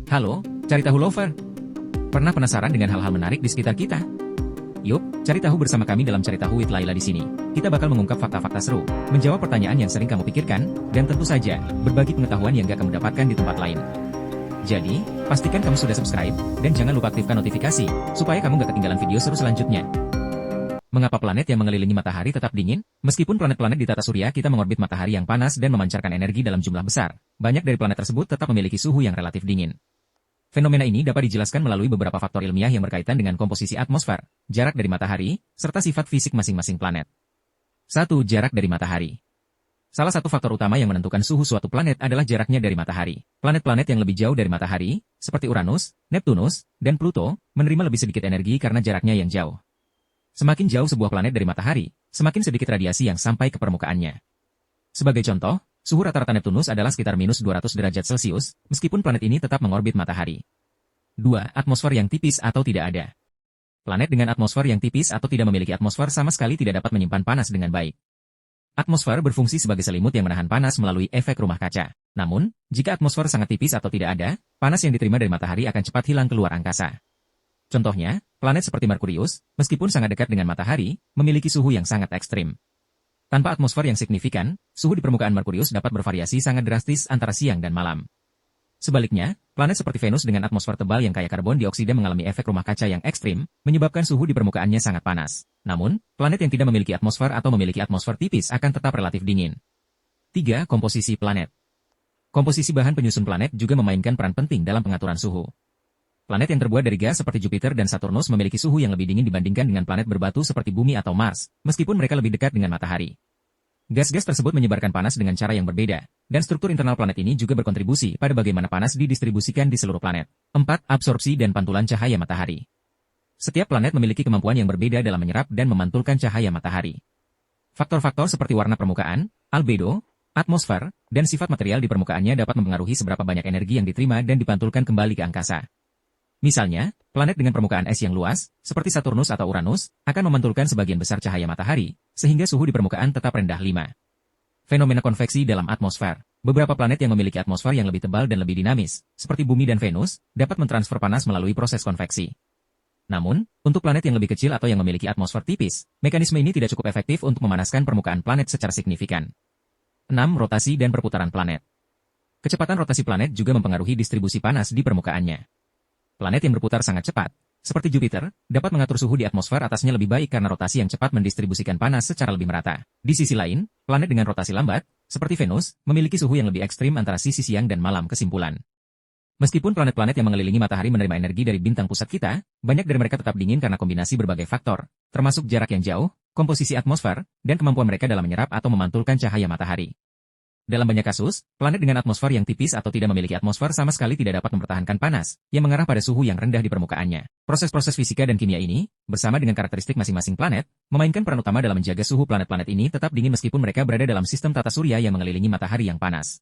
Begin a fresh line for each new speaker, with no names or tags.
Halo, cari tahu lover. Pernah penasaran dengan hal-hal menarik di sekitar kita? Yuk, cari tahu bersama kami dalam Cari Tahu with Laila di sini. Kita bakal mengungkap fakta-fakta seru, menjawab pertanyaan yang sering kamu pikirkan, dan tentu saja, berbagi pengetahuan yang gak kamu dapatkan di tempat lain. Jadi, pastikan kamu sudah subscribe, dan jangan lupa aktifkan notifikasi, supaya kamu gak ketinggalan video seru selanjutnya. Mengapa planet yang mengelilingi matahari tetap dingin? Meskipun planet-planet di tata surya kita mengorbit matahari yang panas dan memancarkan energi dalam jumlah besar, banyak dari planet tersebut tetap memiliki suhu yang relatif dingin. Fenomena ini dapat dijelaskan melalui beberapa faktor ilmiah yang berkaitan dengan komposisi atmosfer, jarak dari matahari, serta sifat fisik masing-masing planet. 1. Jarak dari matahari. Salah satu faktor utama yang menentukan suhu suatu planet adalah jaraknya dari matahari. Planet-planet yang lebih jauh dari matahari, seperti Uranus, Neptunus, dan Pluto, menerima lebih sedikit energi karena jaraknya yang jauh. Semakin jauh sebuah planet dari matahari, semakin sedikit radiasi yang sampai ke permukaannya. Sebagai contoh, suhu rata-rata Neptunus adalah sekitar minus 200 derajat Celcius, meskipun planet ini tetap mengorbit matahari. 2. Atmosfer yang tipis atau tidak ada. Planet dengan atmosfer yang tipis atau tidak memiliki atmosfer sama sekali tidak dapat menyimpan panas dengan baik. Atmosfer berfungsi sebagai selimut yang menahan panas melalui efek rumah kaca. Namun, jika atmosfer sangat tipis atau tidak ada, panas yang diterima dari matahari akan cepat hilang keluar angkasa. Contohnya, planet seperti Merkurius, meskipun sangat dekat dengan matahari, memiliki suhu yang sangat ekstrim. Tanpa atmosfer yang signifikan, suhu di permukaan Merkurius dapat bervariasi sangat drastis antara siang dan malam. Sebaliknya, planet seperti Venus dengan atmosfer tebal yang kaya karbon dioksida mengalami efek rumah kaca yang ekstrim, menyebabkan suhu di permukaannya sangat panas. Namun, planet yang tidak memiliki atmosfer atau memiliki atmosfer tipis akan tetap relatif dingin. 3. Komposisi planet. Komposisi bahan penyusun planet juga memainkan peran penting dalam pengaturan suhu. Planet yang terbuat dari gas seperti Jupiter dan Saturnus memiliki suhu yang lebih dingin dibandingkan dengan planet berbatu seperti Bumi atau Mars, meskipun mereka lebih dekat dengan matahari. Gas-gas tersebut menyebarkan panas dengan cara yang berbeda, dan struktur internal planet ini juga berkontribusi pada bagaimana panas didistribusikan di seluruh planet. 4. Absorpsi dan pantulan cahaya matahari. Setiap planet memiliki kemampuan yang berbeda dalam menyerap dan memantulkan cahaya matahari. Faktor-faktor seperti warna permukaan, albedo, atmosfer, dan sifat material di permukaannya dapat mempengaruhi seberapa banyak energi yang diterima dan dipantulkan kembali ke angkasa. Misalnya, planet dengan permukaan es yang luas, seperti Saturnus atau Uranus, akan memantulkan sebagian besar cahaya matahari, sehingga suhu di permukaan tetap rendah. 5. Fenomena konveksi dalam atmosfer. Beberapa planet yang memiliki atmosfer yang lebih tebal dan lebih dinamis, seperti Bumi dan Venus, dapat mentransfer panas melalui proses konveksi. Namun, untuk planet yang lebih kecil atau yang memiliki atmosfer tipis, mekanisme ini tidak cukup efektif untuk memanaskan permukaan planet secara signifikan. 6. Rotasi dan perputaran planet. Kecepatan rotasi planet juga mempengaruhi distribusi panas di permukaannya. Planet yang berputar sangat cepat, seperti Jupiter, dapat mengatur suhu di atmosfer atasnya lebih baik karena rotasi yang cepat mendistribusikan panas secara lebih merata. Di sisi lain, planet dengan rotasi lambat, seperti Venus, memiliki suhu yang lebih ekstrim antara sisi siang dan malam. Kesimpulan. Meskipun planet-planet yang mengelilingi matahari menerima energi dari bintang pusat kita, banyak dari mereka tetap dingin karena kombinasi berbagai faktor, termasuk jarak yang jauh, komposisi atmosfer, dan kemampuan mereka dalam menyerap atau memantulkan cahaya matahari. Dalam banyak kasus, planet dengan atmosfer yang tipis atau tidak memiliki atmosfer sama sekali tidak dapat mempertahankan panas, yang mengarah pada suhu yang rendah di permukaannya. Proses-proses fisika dan kimia ini, bersama dengan karakteristik masing-masing planet, memainkan peran utama dalam menjaga suhu planet-planet ini tetap dingin meskipun mereka berada dalam sistem tata surya yang mengelilingi matahari yang panas.